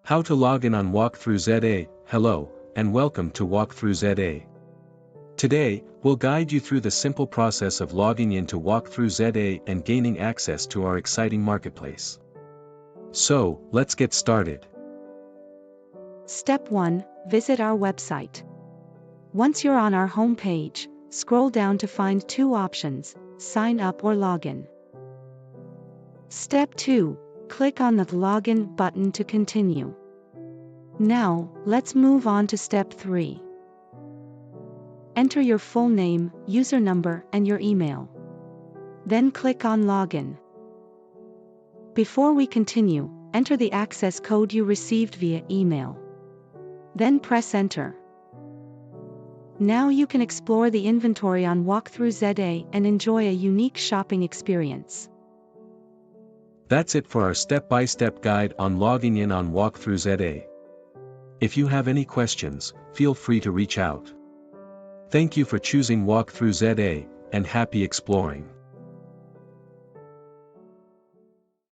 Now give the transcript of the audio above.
How to log in on Walkthrough ZA. Hello, and welcome to Walkthrough ZA. Today, we'll guide you through the simple process of logging into Walkthrough ZA and gaining access to our exciting marketplace. So, let's get started. Step 1. Visit our website. Once you're on our home page, scroll down to find two options, Sign Up or Login. Step 2. Click on the Login button to continue. Now, let's move on to Step 3. Enter your full name, user number, and your email. Then click on Login. Before we continue, enter the access code you received via email. Then press Enter. Now you can explore the inventory on Walkthrough ZA and enjoy a unique shopping experience. That's it for our step-by-step guide on logging in on Walkthrough ZA. If you have any questions, feel free to reach out. Thank you for choosing Walkthrough ZA, and happy exploring.